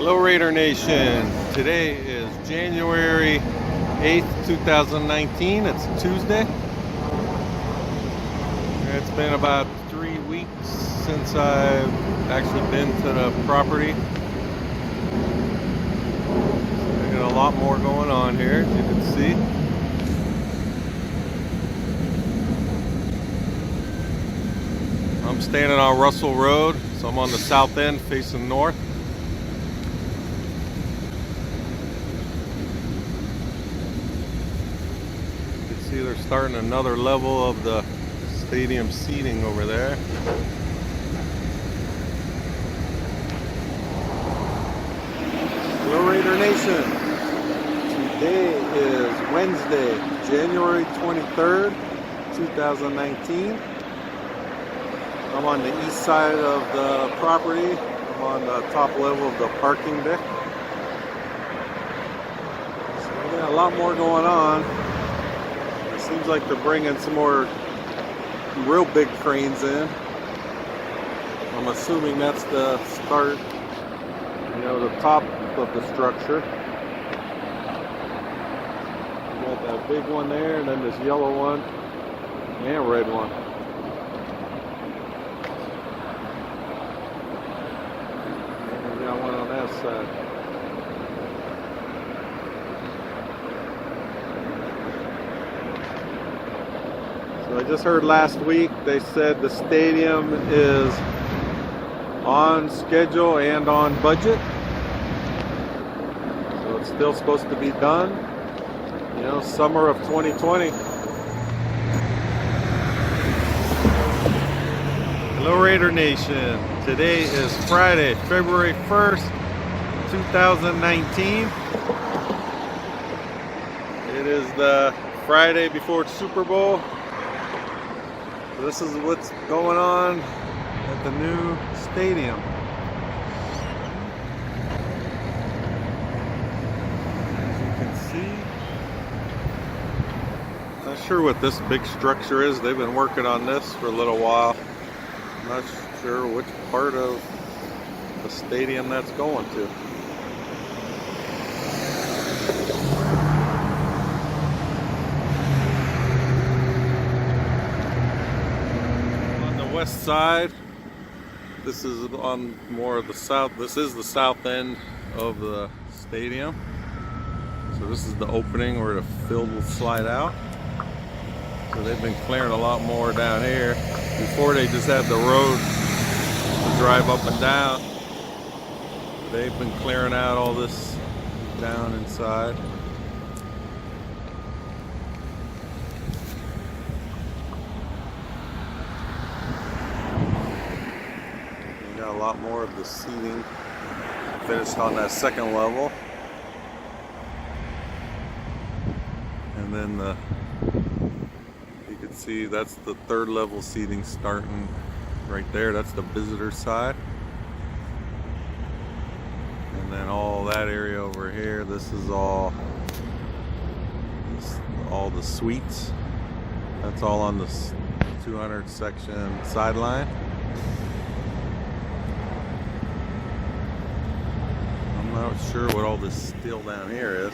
Hello Raider Nation. Today is January 8th, 2019. It's Tuesday. It's been about 3 weeks since I've actually been to the property. So got a lot more going on here, as you can see. I'm standing on Russell Road, so I'm on the south end facing north. See, they're starting another level of the stadium seating over there. Hello Raider Nation. Today is Wednesday, January 23rd, 2019. I'm on the east side of the property. I'm on the top level of the parking deck. So we got a lot more going on. Seems like they're bringing some more real big cranes in. I'm assuming that's the start, the top of the structure. You got that big one there, and then this yellow one, and red one. And we got one on that side. I just heard last week they said the stadium is on schedule and on budget. So it's still supposed to be done, summer of 2020. Hello Raider Nation. Today is Friday, February 1st, 2019. It is the Friday before Super Bowl. This is what's going on at the new stadium. As you can see, not sure what this big structure is. They've been working on this for a little while. I'm not sure which part of the stadium that's going to. West side. This is on more of the south. This is the south end of the stadium. So this is the opening where the field will slide out. So they've been clearing a lot more down here. Before they just had the road to drive up and down. They've been clearing out all this down inside. A lot more of the seating finished on that second level, and then you can see that's the third level seating starting right there. That's the visitor side, and then all that area over here, this is all the suites. That's all on the 200 section sideline. I'm not sure what all this steel down here is.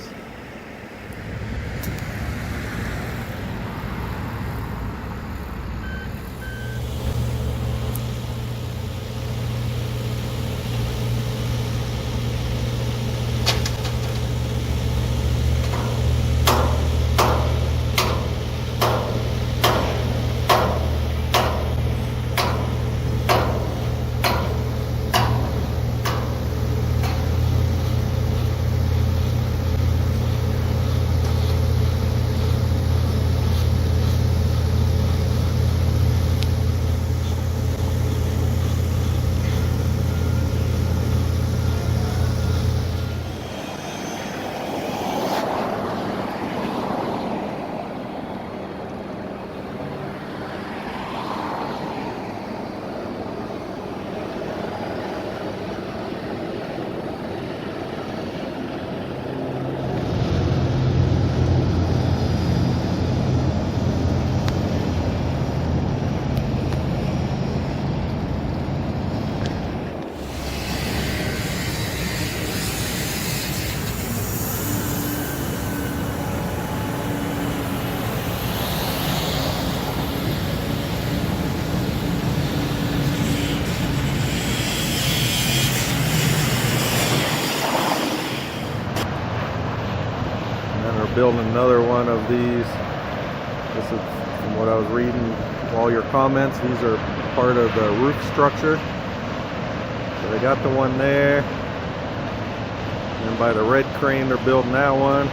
building another one of these. This is from what I was reading, all your comments. These are part of the roof structure. So they got the one there. And by the red crane, they're building that one.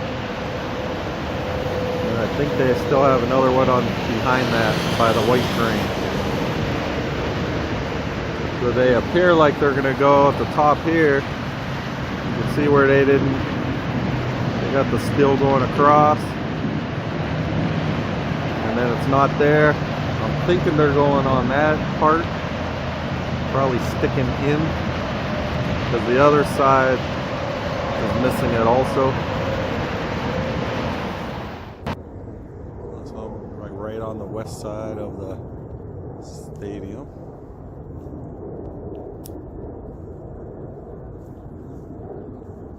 And I think they still have another one on behind that by the white crane. So they appear like they're going to go at the top here. You can see where they didn't. They got the steel going across. And then it's not there. I'm thinking they're going on that part. Probably sticking in. Because the other side is missing it also. So right on the west side of the stadium.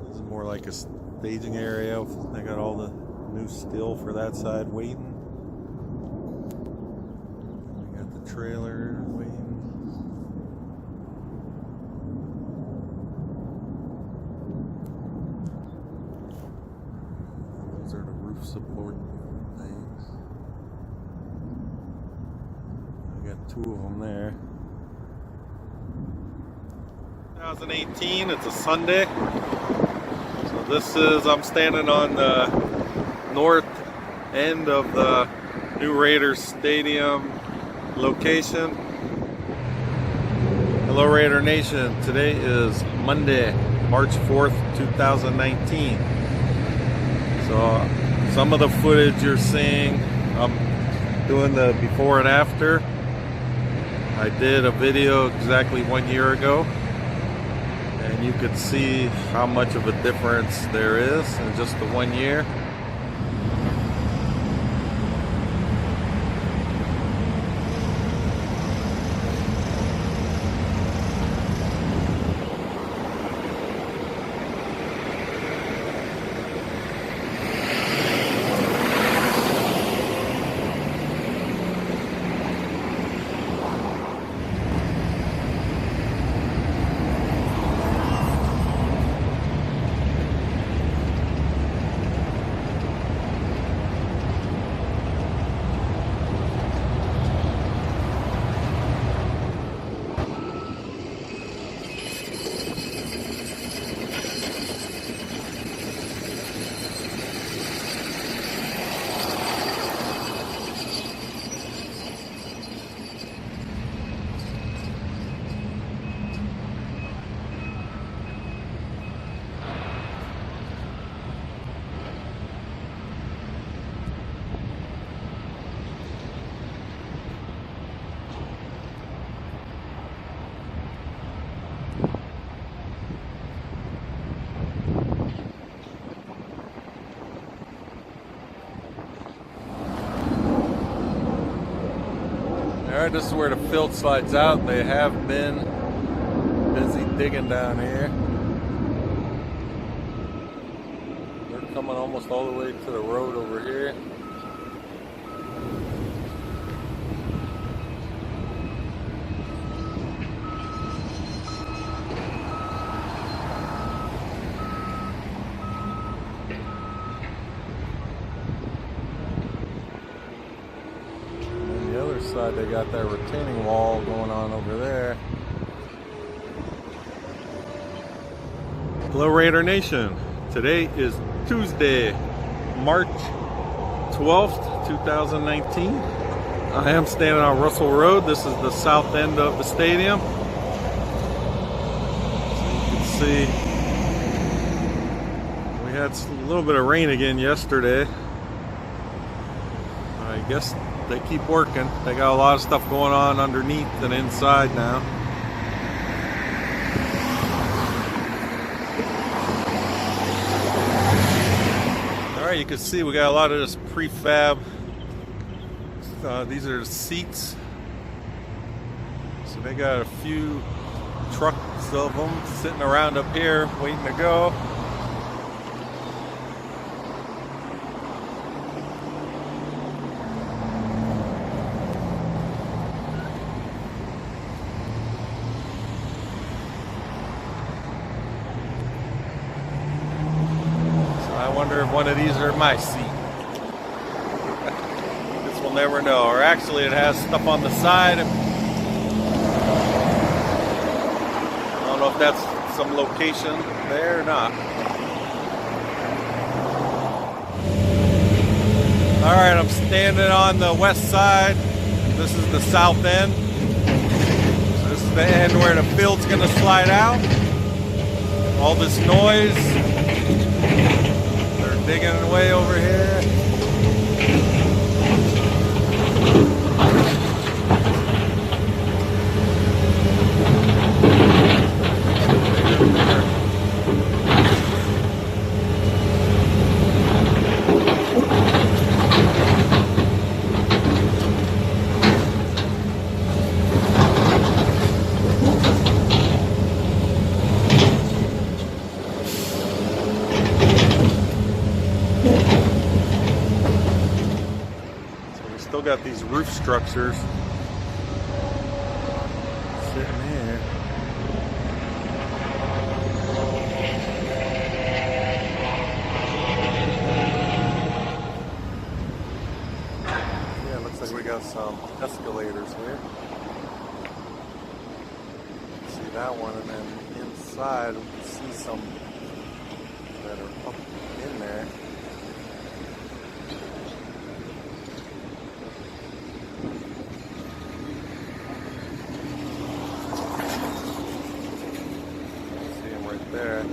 This is more like a staging area. They got all the new steel for that side waiting. We got the trailer waiting. Those are the roof support things. We got two of them there. 2018, it's a Sunday. So this is, I'm standing on the north end of the new Raiders Stadium location. Hello Raider Nation, today is Monday, March 4th, 2019. So some of the footage you're seeing, I'm doing the before and after. I did a video exactly 1 year ago. And you could see how much of a difference there is in just the 1 year. Alright, this is where the field slides out. They have been busy digging down here. They're coming almost all the way to the road over here. Side, they got that retaining wall going on over there. Hello Raider Nation, today is Tuesday, March 12th, 2019. I am standing on Russell Road. This is the south end of the stadium. So you can see we had a little bit of rain again yesterday. I guess they keep working. They got a lot of stuff going on underneath and inside now. Alright, you can see we got a lot of this prefab. These are the seats. So they got a few trucks of them sitting around up here waiting to go. I wonder if one of these are my seat. Guess we'll never know. Or actually, it has stuff on the side. I don't know if that's some location there or not. Alright, I'm standing on the west side. This is the south end. So this is the end where the field's going to slide out. All this noise. They're digging away over here. Still got these roof structures sitting here. Yeah, it looks like we got some escalators here. See that one, and then inside we can see some that are up in there. There.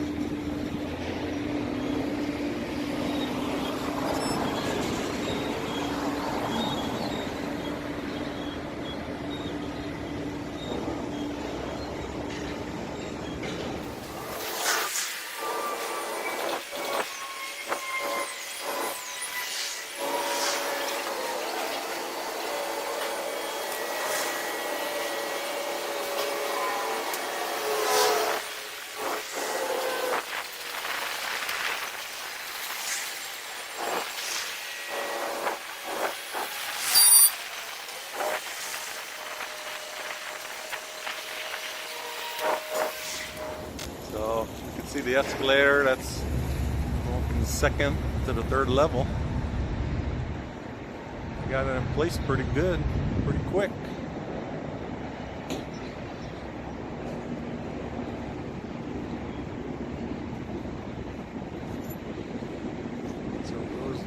So you can see the escalator that's going from the second to the third level. They got it in place pretty good, pretty quick. So it goes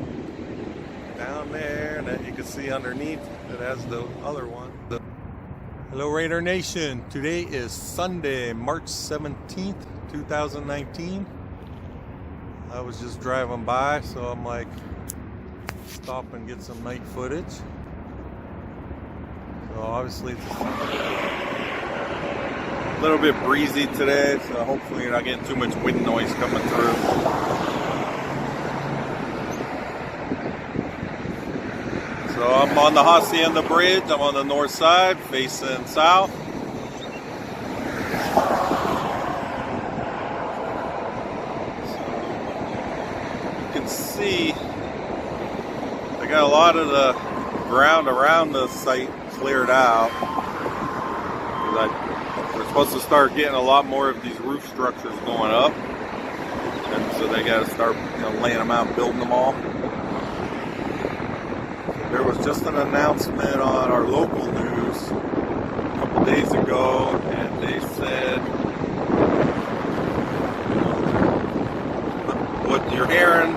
down there, and then you can see underneath it has the other one. Hello Raider Nation, today is Sunday, March 17th, 2019. I was just driving by, so I'm like, stop and get some night footage. So obviously it's a little bit breezy today, so hopefully you're not getting too much wind noise coming through. So I'm on the Hacienda Bridge. I'm on the north side, facing south. So you can see they got a lot of the ground around the site cleared out. We're supposed to start getting a lot more of these roof structures going up, and so they got to start, laying them out, building them all. There was just an announcement on our local news a couple days ago, and they said, what you're hearing,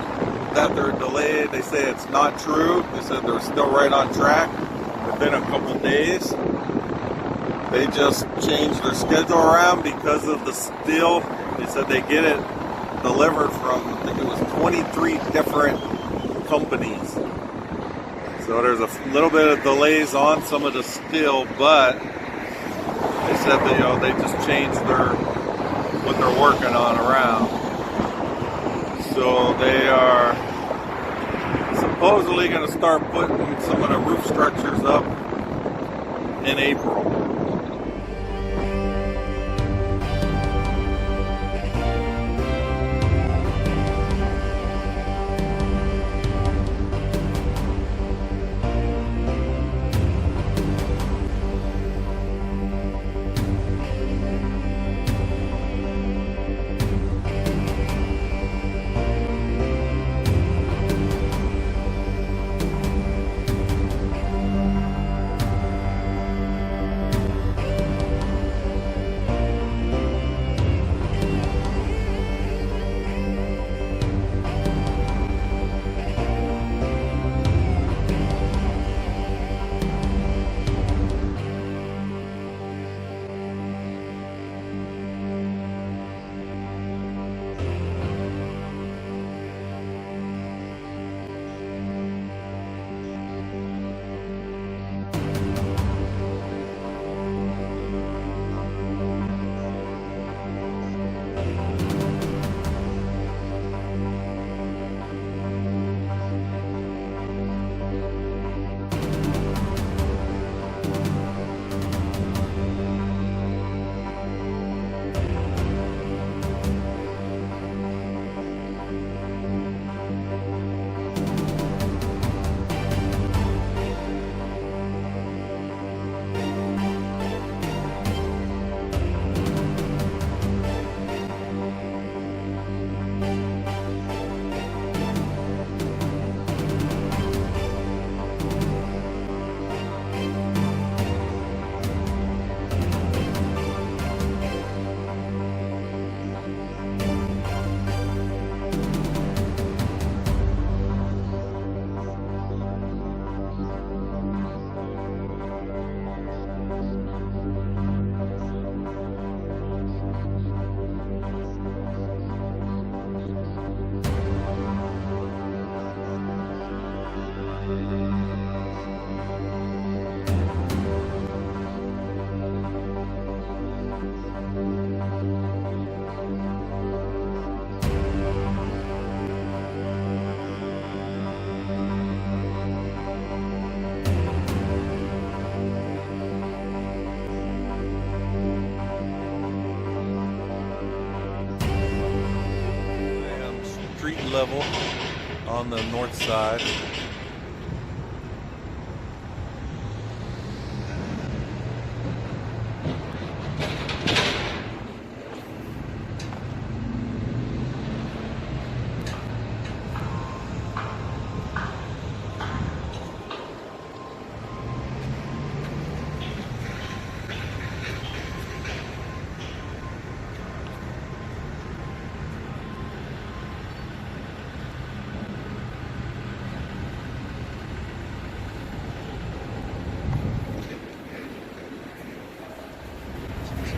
that they're delayed, they say it's not true. They said they're still right on track within a couple days. They just changed their schedule around because of the steel. They said they get it delivered from, I think it was 23 different companies. So there's a little bit of delays on some of the steel, but they said that, they just changed what they're working on around. So they are supposedly going to start putting some of the roof structures up in April. level on the north side.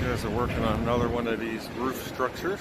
Guys are working on another one of these roof structures.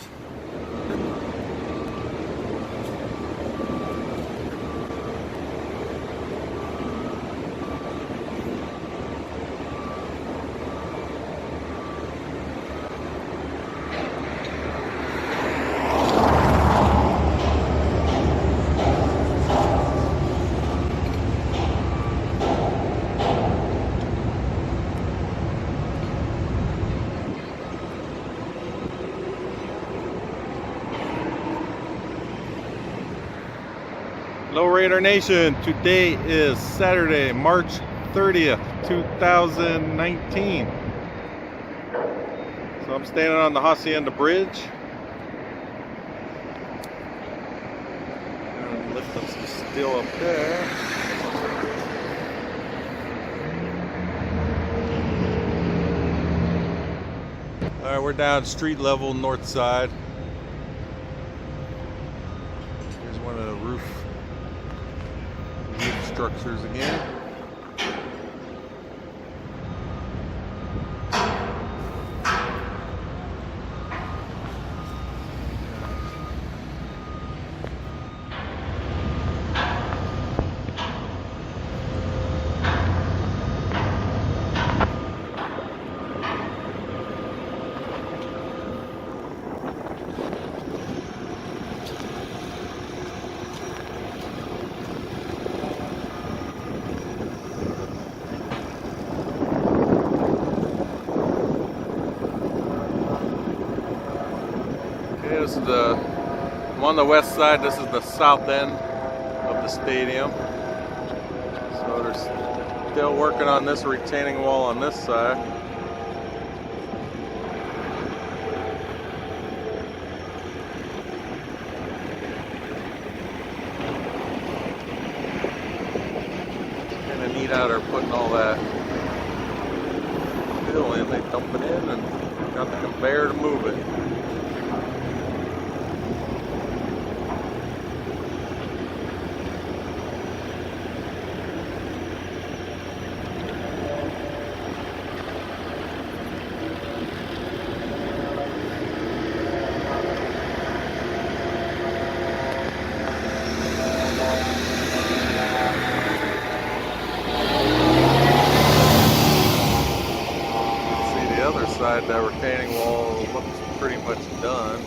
Lowrider Nation, today is Saturday, March 30th, 2019. So I'm standing on the Hacienda Bridge. And lift up some steel up there. Alright, we're down street level, north side. Here's one of the roof structures again. This is I'm on the west side. This is the south end of the stadium. So they're still working on this retaining wall on this side. Kind of neat how they're putting all that fill in. They dump it in and got the conveyor to move it. That retaining wall looks pretty much done.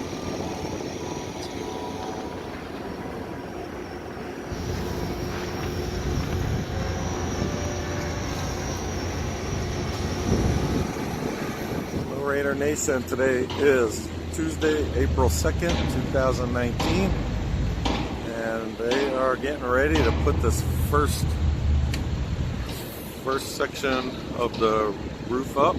Lowrider Nation, today is Tuesday, April 2nd, 2019, and they are getting ready to put this first section of the roof up.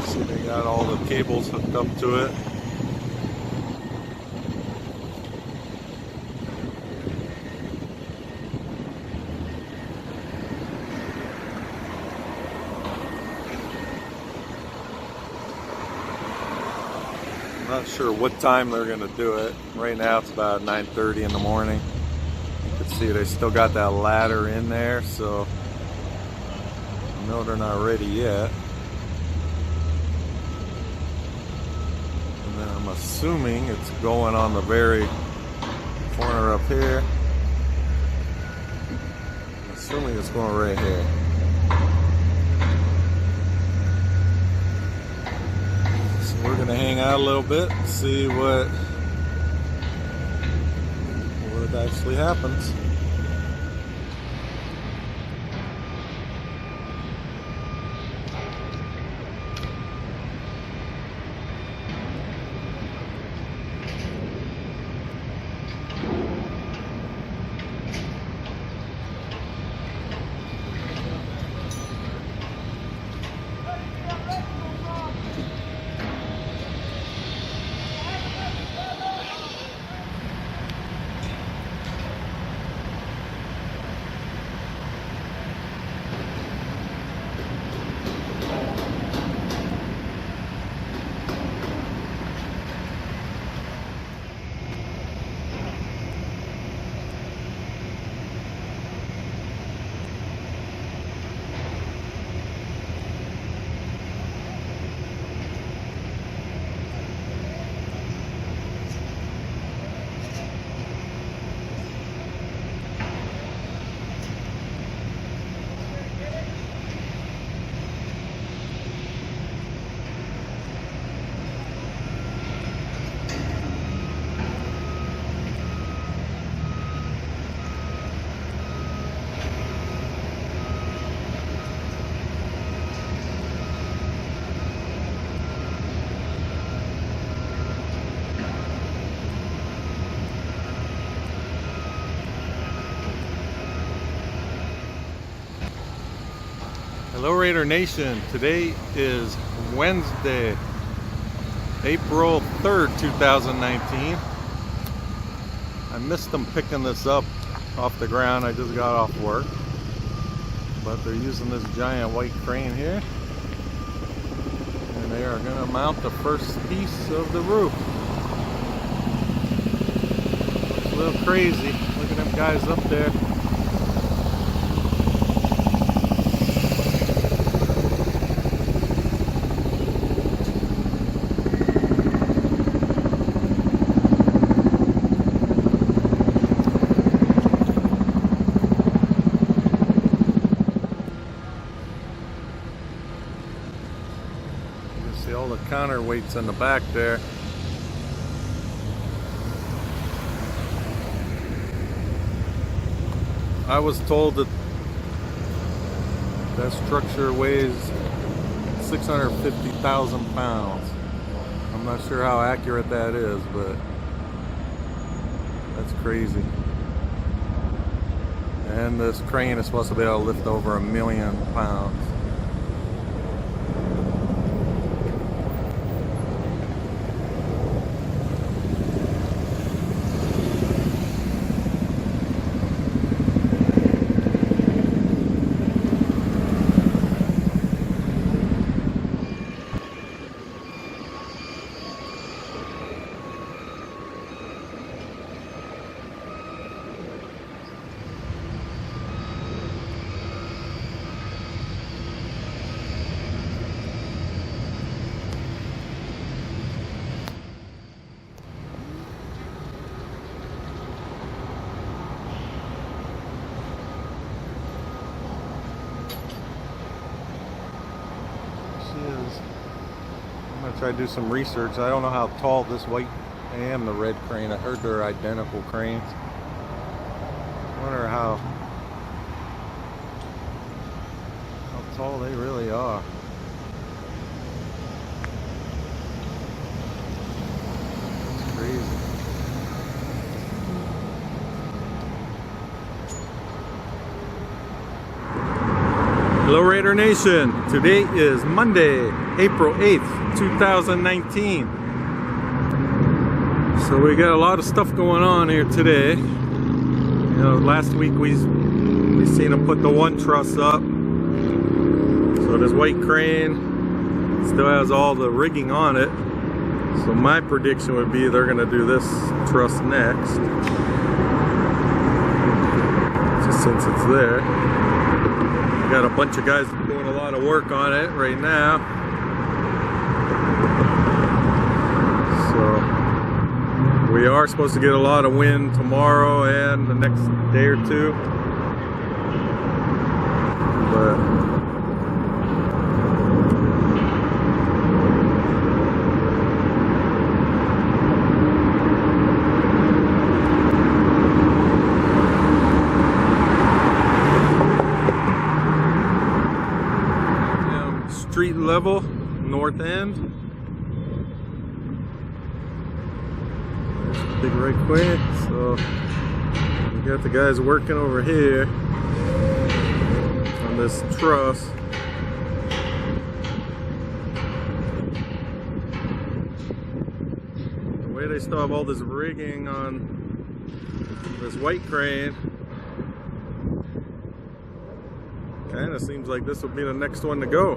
See, they got all the cables hooked up to it. I'm not sure what time they're going to do it. Right now it's about 9:30 in the morning. You can see they still got that ladder in there, so I know they're not ready yet. And then I'm assuming it's going on the very corner up here. I'm assuming it's going right here. We're gonna hang out a little bit, see what actually happens. Hello Raider Nation, today is Wednesday, April 3rd, 2019. I missed them picking this up off the ground. I just got off work. But they're using this giant white crane here. And they are going to mount the first piece of the roof. Looks a little crazy. Look at them guys up there. See all the counterweights in the back there. I was told that that structure weighs 650,000 pounds. I'm not sure how accurate that is, but that's crazy. And this crane is supposed to be able to lift over 1,000,000 pounds. I'm gonna try to do some research. I don't know how tall this white and the red crane. I heard they're identical cranes. I wonder how tall they really are. It's crazy. Hello Raider Nation, today is Monday, April 8th, 2019. So we got a lot of stuff going on here today. You know, last week we seen them put the one truss up. So this white crane still has all the rigging on it. So my prediction would be they're gonna do this truss next. Just since it's there. Got a bunch of guys doing a lot of work on it right now. So we are supposed to get a lot of wind tomorrow and the next day or two. But street level, north end. Big right quick. So we got the guys working over here on this truss. The way they still have all this rigging on this white crane, kind of seems like this will be the next one to go.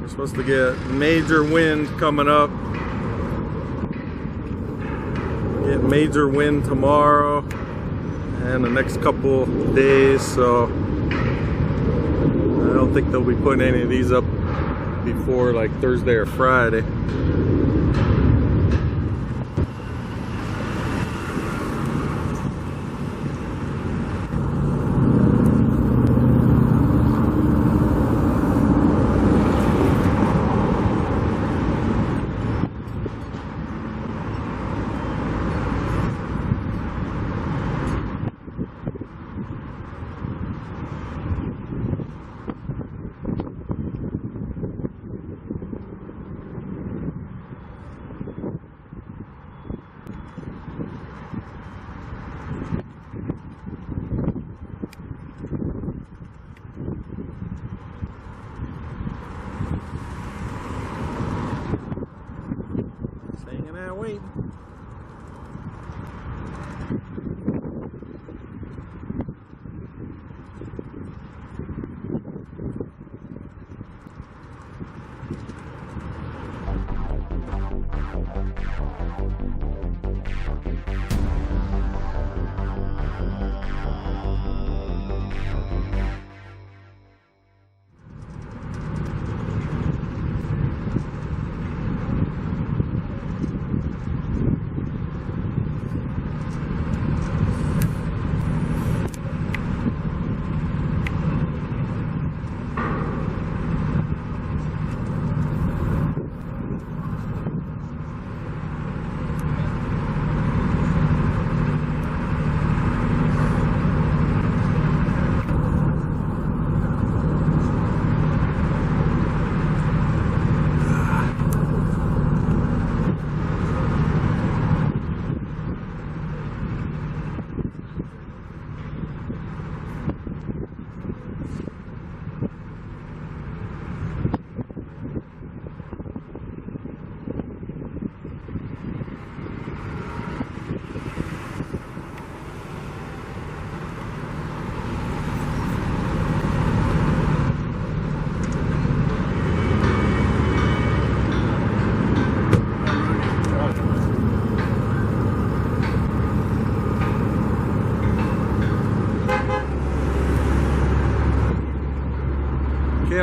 We're supposed to get major wind coming up. Get major wind tomorrow and the next couple days, so I don't think they'll be putting any of these up before like Thursday or Friday.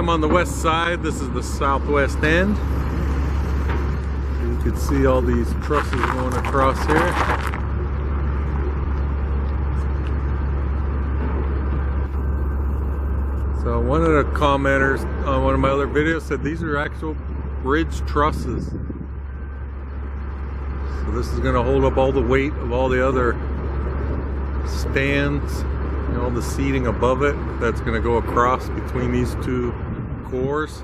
am on the west side. This is the southwest end. You can see all these trusses going across here. So one of the commenters on one of my other videos said these are actual bridge trusses. So this is going to hold up all the weight of all the other stands, and all the seating above it that's going to go across between these two cores.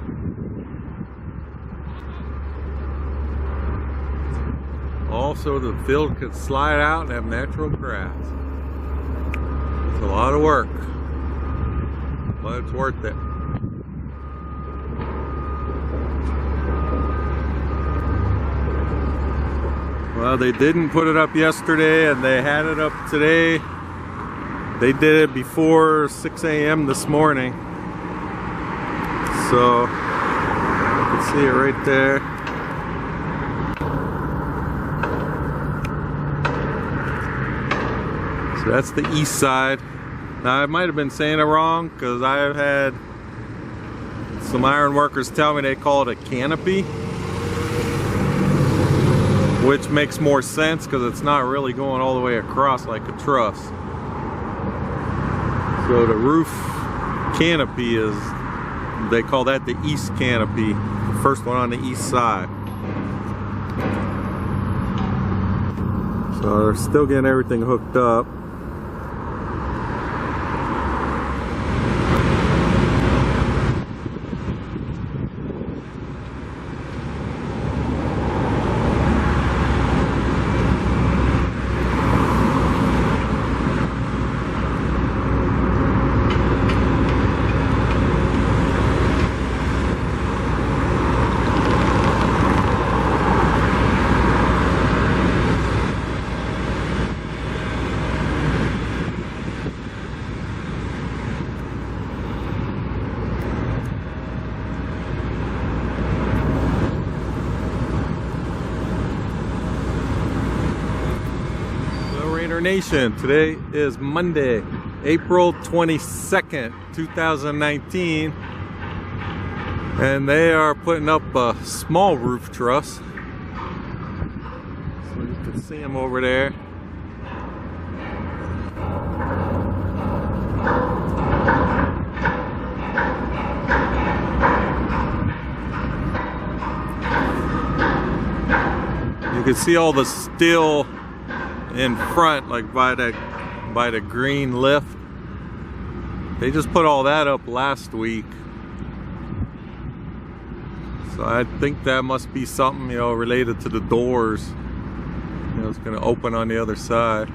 Also, the field could slide out and have natural grass. It's a lot of work, but it's worth it. Well, they didn't put it up yesterday and they had it up today. They did it before 6 a.m. this morning. So, you can see it right there. So that's the east side. Now I might have been saying it wrong because I've had some iron workers tell me they call it a canopy, which makes more sense because it's not really going all the way across like a truss. So the roof canopy is, they call that the east canopy, the first one on the east side. So they're still getting everything hooked up. Nation. Today is Monday, April 22nd, 2019, and they are putting up a small roof truss. So you can see them over there. You can see all the steel in front, like by the green lift. They just put all that up last week, so I think that must be something, you know, related to the doors. You know, it's going to open on the other side.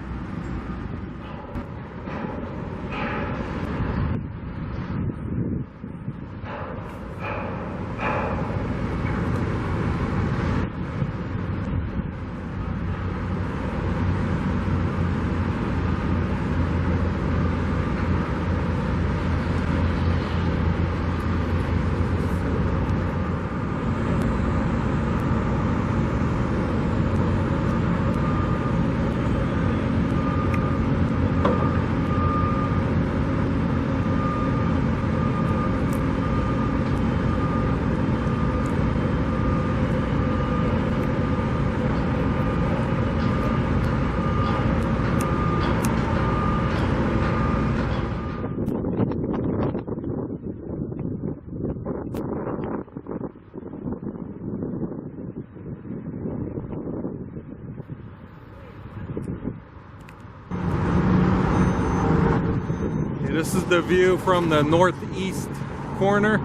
This is the view from the northeast corner.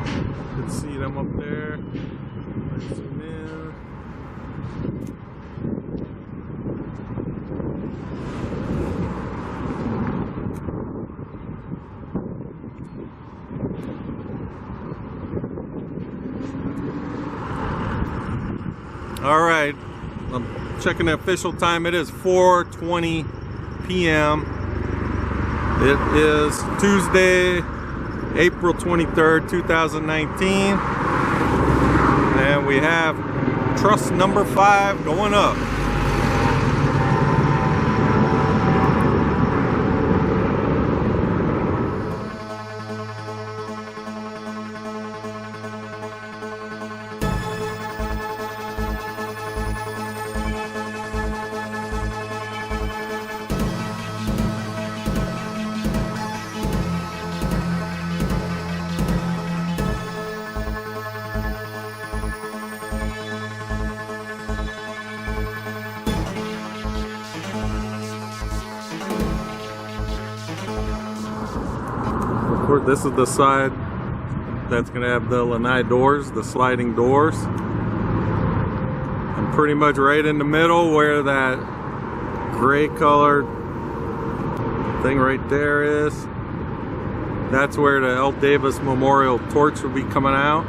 You can see them up there. Let's zoom in. All right, I'm checking the official time. It is 4:20 p.m. It is Tuesday, April 23rd, 2019, and we have truss number 5 going up. Of course, this is the side that's going to have the Lanai doors, the sliding doors. And pretty much right in the middle where that gray colored thing right there is, that's where the L. Davis Memorial torch will be coming out.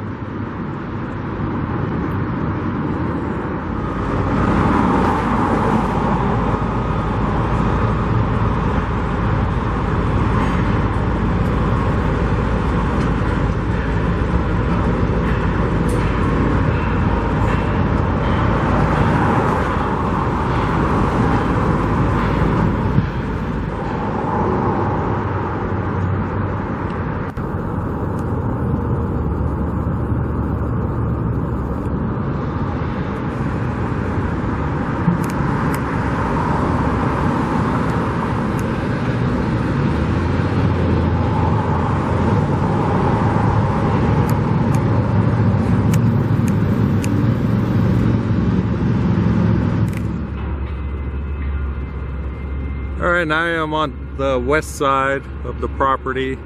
Alright, now I am on the west side of the property.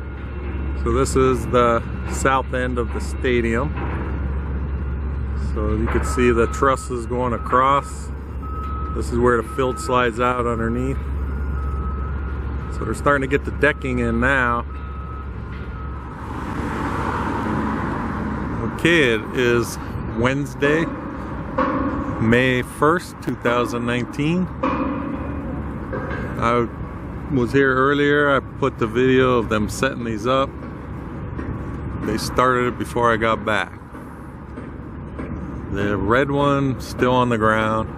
So this is the south end of the stadium. So you can see the trusses going across. This is where the field slides out underneath. So they're starting to get the decking in now. Okay, it is Wednesday, May 1st, 2019. I was here earlier. I put the video of them setting these up. They started it before I got back. The red one still on the ground.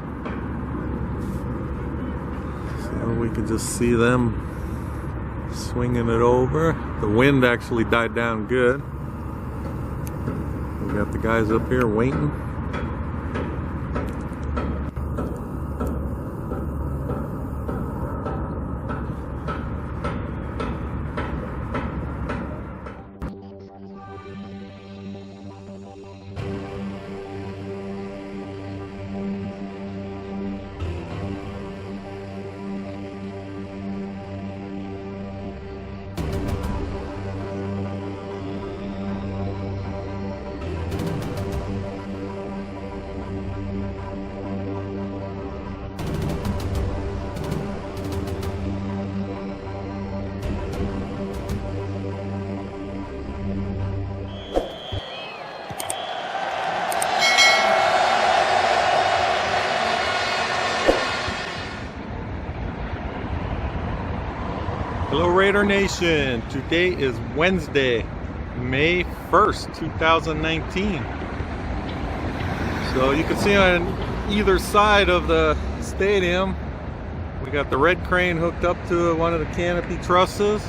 So we can just see them swinging it over. The wind actually died down good. We got the guys up here waiting. Hello Raider Nation, today is Wednesday, May 1st, 2019. So you can see on either side of the stadium, we got the red crane hooked up to one of the canopy trusses,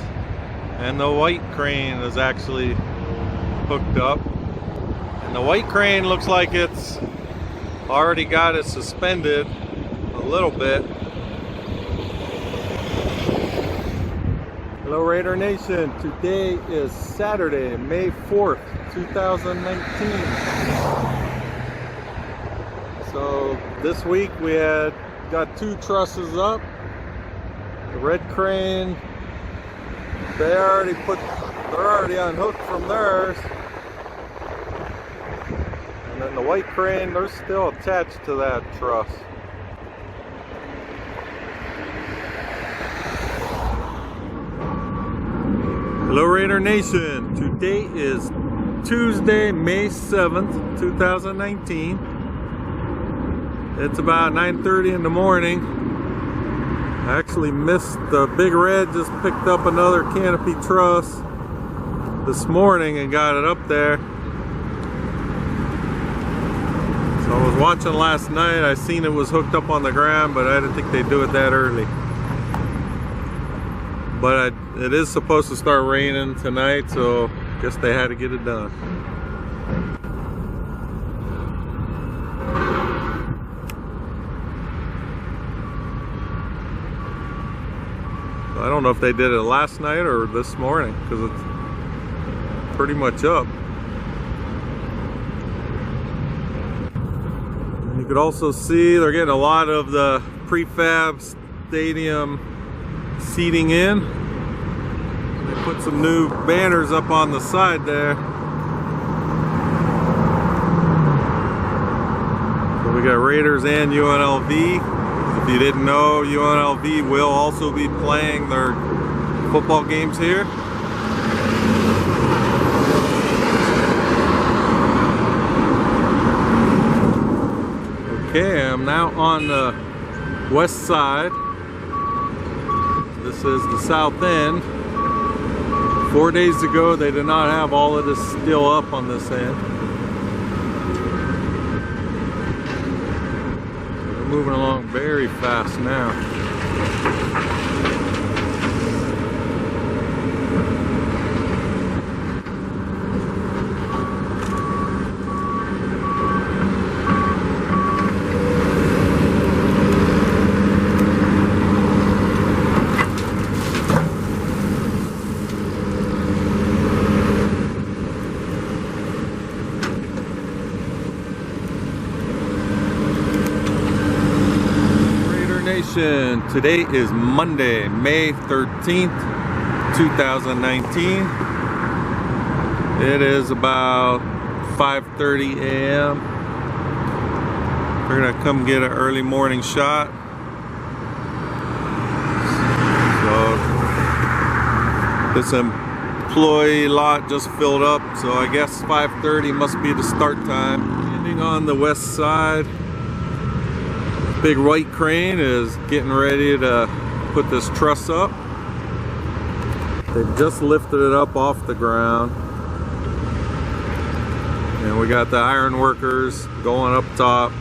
and the white crane is actually hooked up. And the white crane looks like it's already got it suspended a little bit. Hello Raider Nation, today is Saturday, May 4th, 2019. So this week we got two trusses up. The red crane, they're already unhooked from theirs. And then the white crane, they're still attached to that truss. Hello Raider Nation, today is Tuesday, May 7th, 2019. It's about 9:30 in the morning. I actually missed the Big Red, just picked up another canopy truss this morning and got it up there. So I was watching last night, I seen it was hooked up on the ground, but I didn't think they'd do it that early. But it is supposed to start raining tonight, so I guess they had to get it done. I don't know if they did it last night or this morning, because it's pretty much up. And you could also see they're getting a lot of the prefab stadium seating in. Put some new banners up on the side there. So we got Raiders and UNLV. If you didn't know, UNLV will also be playing their football games here. Okay, I'm now on the west side. This is the south end. 4 days ago, they did not have all of this steel up on this end. We're moving along very fast now. Today is Monday, May 13th, 2019. It is about 5:30 a.m. We're gonna come get an early morning shot. So this employee lot just filled up, so I guess 5:30 must be the start time. Landing on the west side. Big white crane is getting ready to put this truss up. They've just lifted it up off the ground. And we got the iron workers going up top.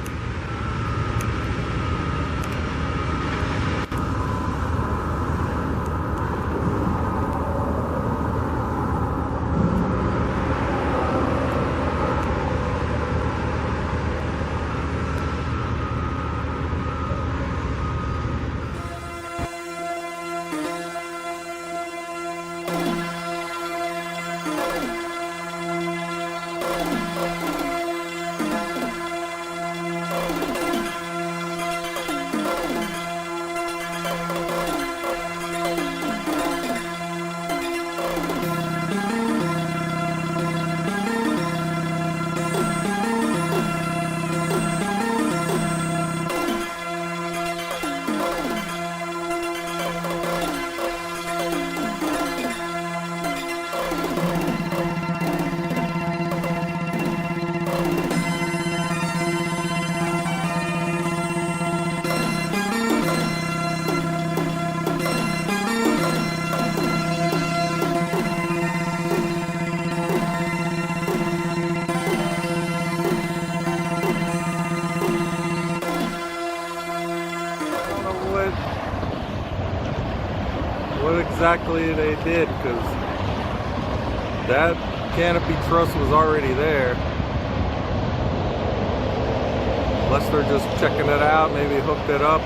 What exactly they did, because that canopy truss was already there. Unless they're just checking it out, maybe hooked it up,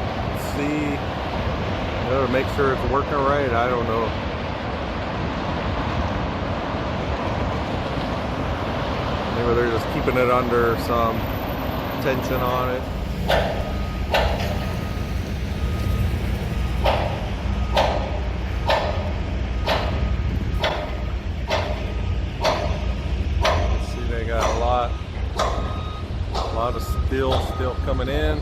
see, you know, to make sure it's working right. I don't know. Maybe they're just keeping it under some tension on it. A lot of steel still coming in.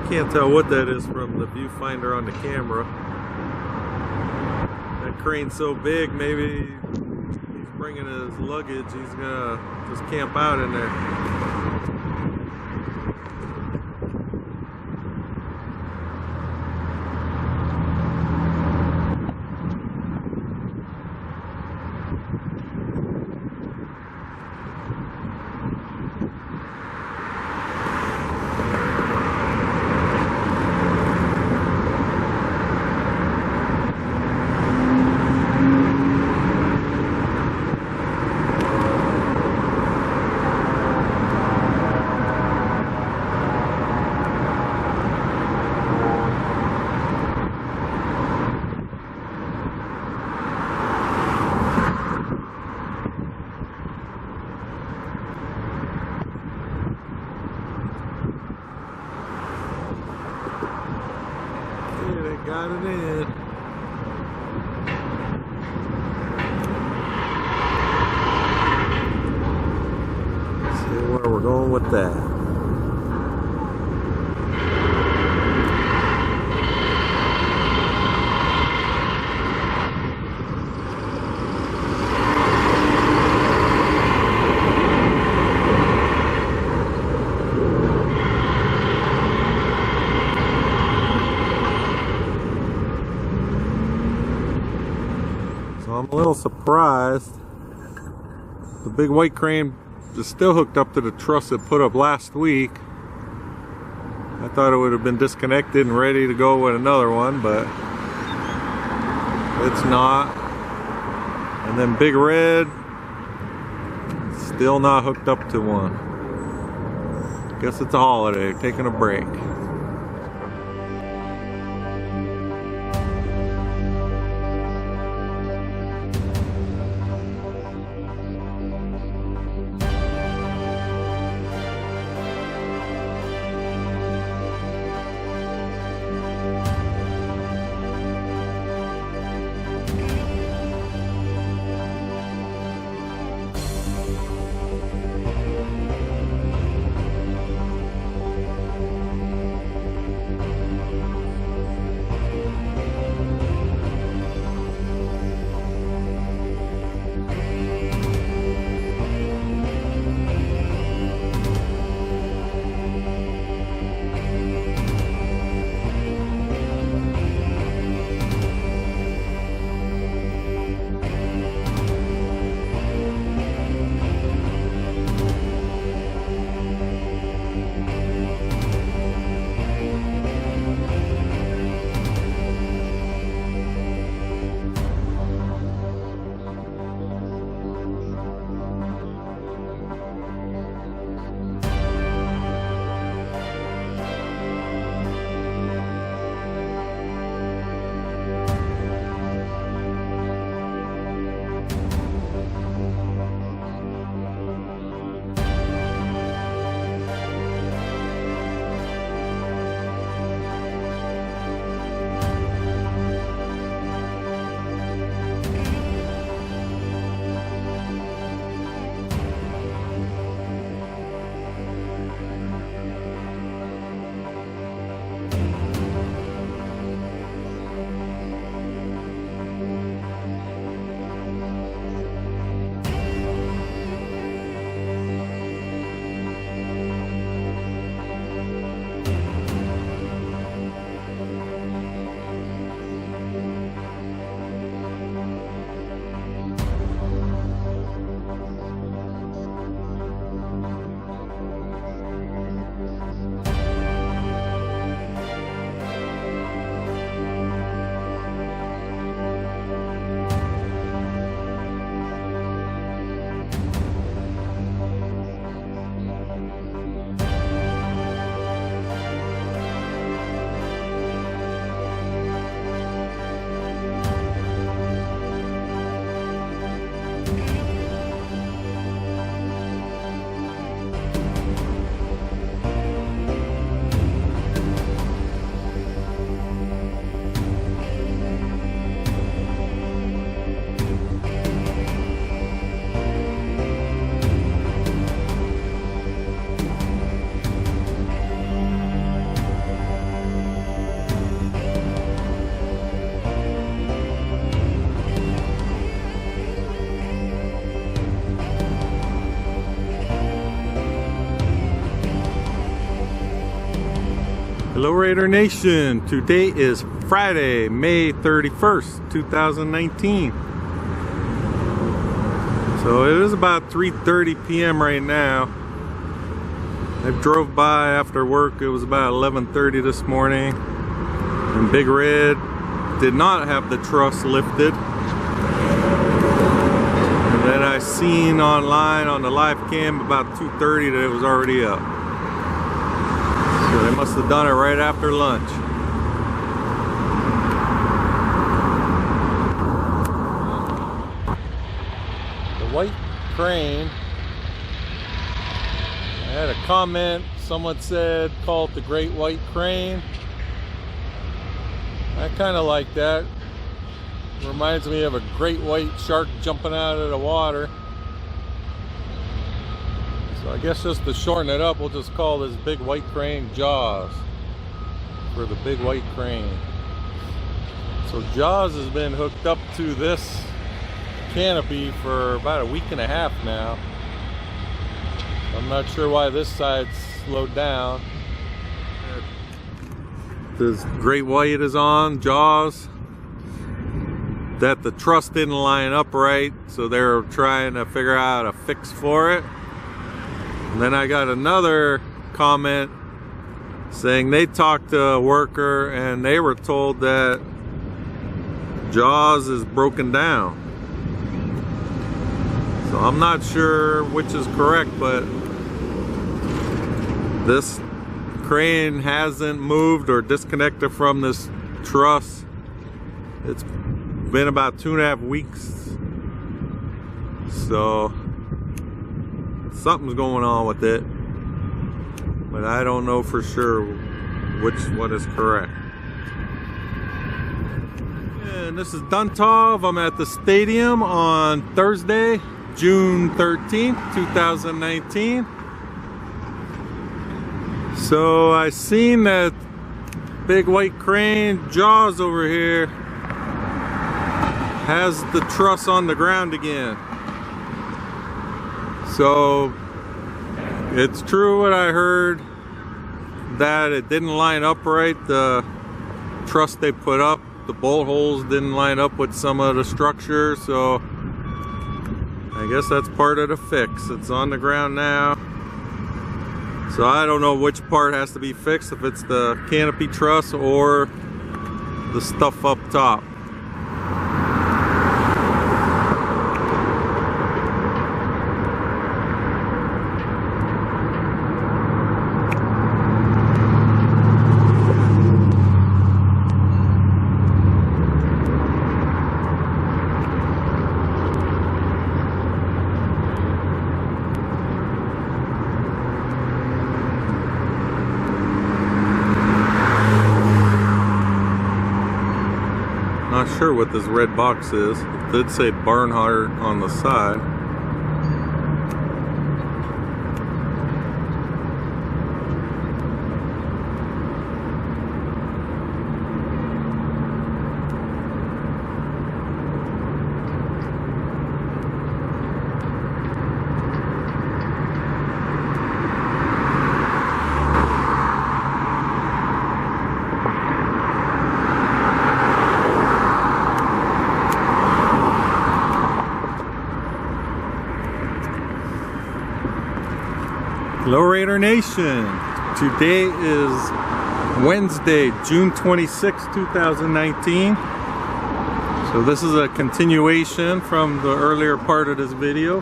Can't tell what that is from the viewfinder on the camera. That crane's so big, maybe he's bringing his luggage. He's gonna just camp out in there. it is. See where we're going with that. I'm a little surprised. The big white crane is still hooked up to the truss it put up last week. I thought it would have been disconnected and ready to go with another one, but it's not. And then Big Red, still not hooked up to one. Guess it's a holiday, taking a break. Hello Raider Nation, today is Friday, May 31st, 2019. So it is about 3:30 p.m. right now. I drove by after work, it was about 11:30 this morning. And Big Red did not have the truss lifted. And then I seen online on the live cam about 2:30 that it was already up. So they must have done it right after lunch. The white crane, I had a comment, someone said call it the Great White Crane. I kind of like that. Reminds me of a great white shark jumping out of the water. So I guess just to shorten it up, we'll just call this big white crane Jaws for the big white crane. So Jaws has been hooked up to this canopy for about a week and a half now. I'm not sure why this side's slowed down. This great white is on Jaws. That the truss didn't line up right, so they're trying to figure out a fix for it. And then I got another comment saying they talked to a worker and they were told that Jaws is broken down. So I'm not sure which is correct, but this crane hasn't moved or disconnected from this truss. It's been about 2.5 weeks. So something's going on with it, but I don't know for sure which one is correct. And this is Duntov. I'm at the stadium on Thursday, June 13th, 2019. So I seen that big white crane Jaws over here has the truss on the ground again. So it's true what I heard, that it didn't line up right. The truss they put up, the bolt holes didn't line up with some of the structure, so I guess that's part of the fix. It's on the ground now. So I don't know which part has to be fixed, if it's the canopy truss or the stuff up top. Not sure what this red box is. It did say Barnhart on the side. Lowrider Nation, today is Wednesday, June 26, 2019. So this is a continuation from the earlier part of this video.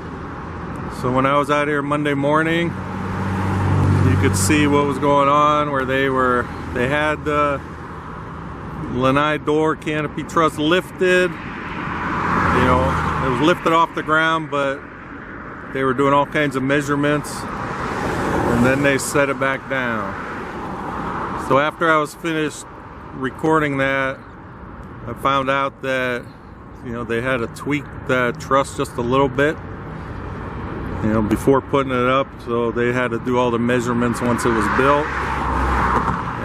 So when I was out here Monday morning, you could see what was going on, where they had the Lanai door canopy truss lifted. You know, it was lifted off the ground, but they were doing all kinds of measurements. And then they set it back down. So after I was finished recording that, I found out that, you know, they had to tweak that truss just a little bit, you know, before putting it up. So they had to do all the measurements once it was built,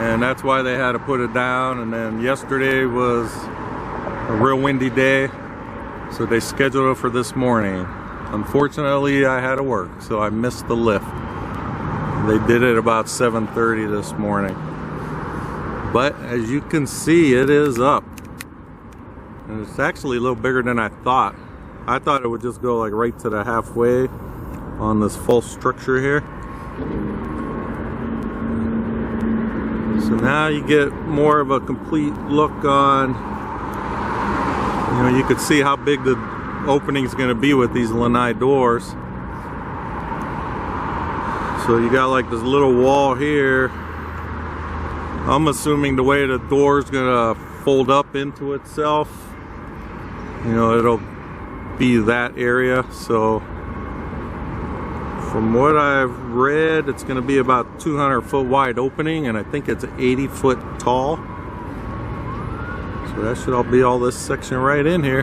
and that's why they had to put it down. And then yesterday was a real windy day, so they scheduled it for this morning. Unfortunately, I had to work, so I missed the lift. They did it about 7:30 this morning. But as you can see, it is up. And it's actually a little bigger than I thought. I thought it would just go like right to the halfway on this false structure here. So now you get more of a complete look on, you know, you could see how big the opening is going to be with these Lanai doors. So you got like this little wall here. I'm assuming the way the door is gonna fold up into itself, you know, it'll be that area. So from what I've read, it's gonna be about 200 foot wide opening, and I think it's 80 foot tall. So that should all be all this section right in here.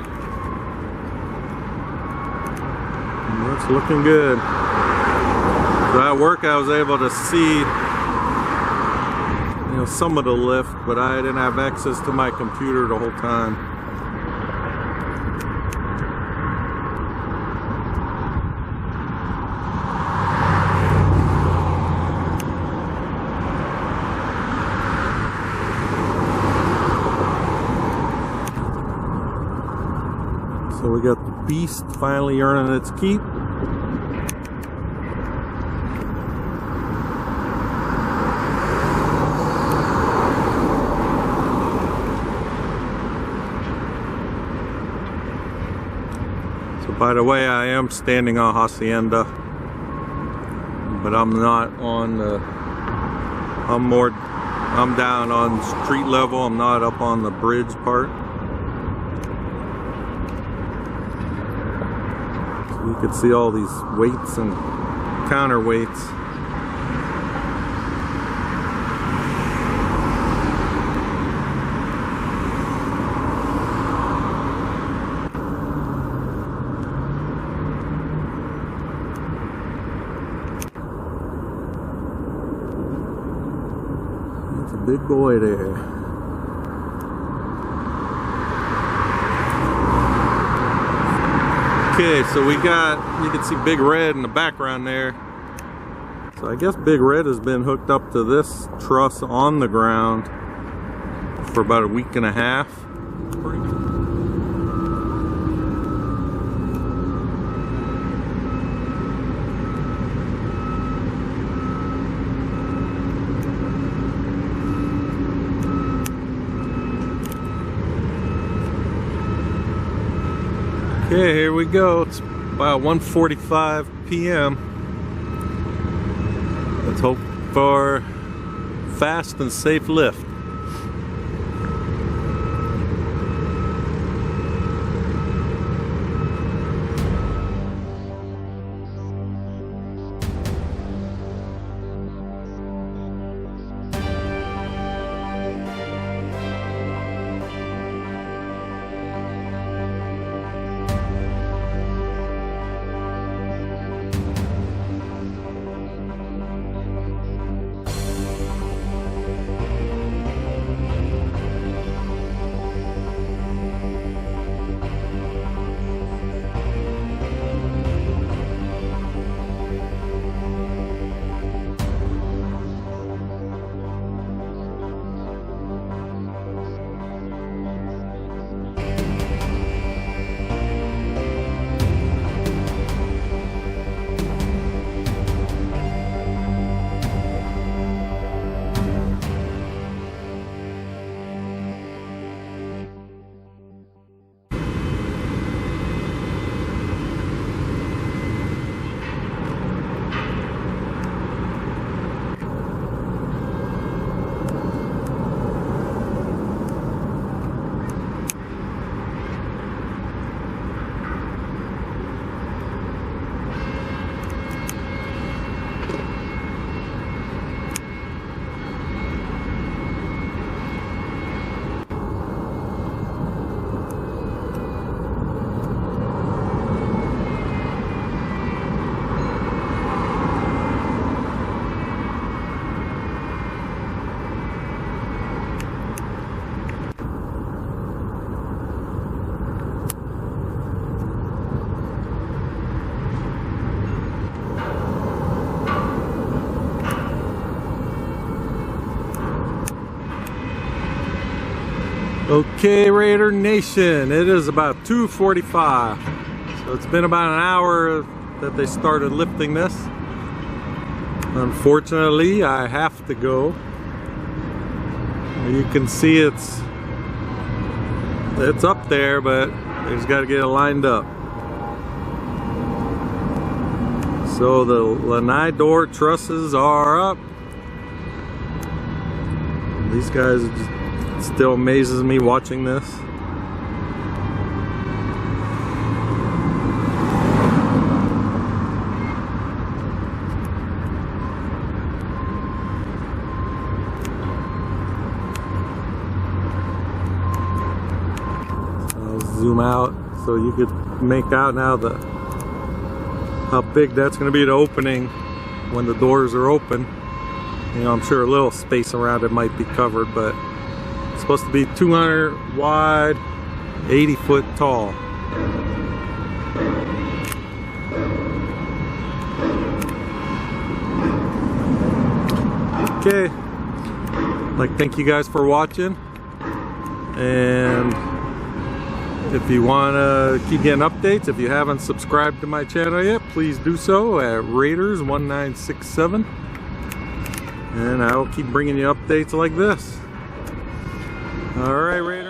And it's looking good. So at work I was able to see, you know, some of the lift, but I didn't have access to my computer the whole time. So we got the beast finally earning its keep. So by the way, I am standing on Hacienda, but I'm not on the, I'm down on street level. I'm not up on the bridge part. You can see all these weights and counterweights. It's a big boy there. Okay, so we got, you can see Big Red in the background there. So I guess Big Red has been hooked up to this truss on the ground for about a week and a half. Okay, here we go. It's about 1:45 p.m. Let's hope for fast and safe lift. Okay, Raider Nation, it is about 2:45. So it's been about an hour that they started lifting this. Unfortunately, I have to go. You can see it's up there, but they just got to get it lined up. So the Lanai door trusses are up. These guys are just, it still amazes me watching this. zoom out so you could make out now how big that's going to be, the opening when the doors are open. You know, I'm sure a little space around it might be covered, but it's supposed to be 200 wide, 80 foot tall. Okay, I'd like to thank you guys for watching, and if you want to keep getting updates, if you haven't subscribed to my channel yet, please do so at Raiders1967, and I will keep bringing you updates like this. All right, Raiders.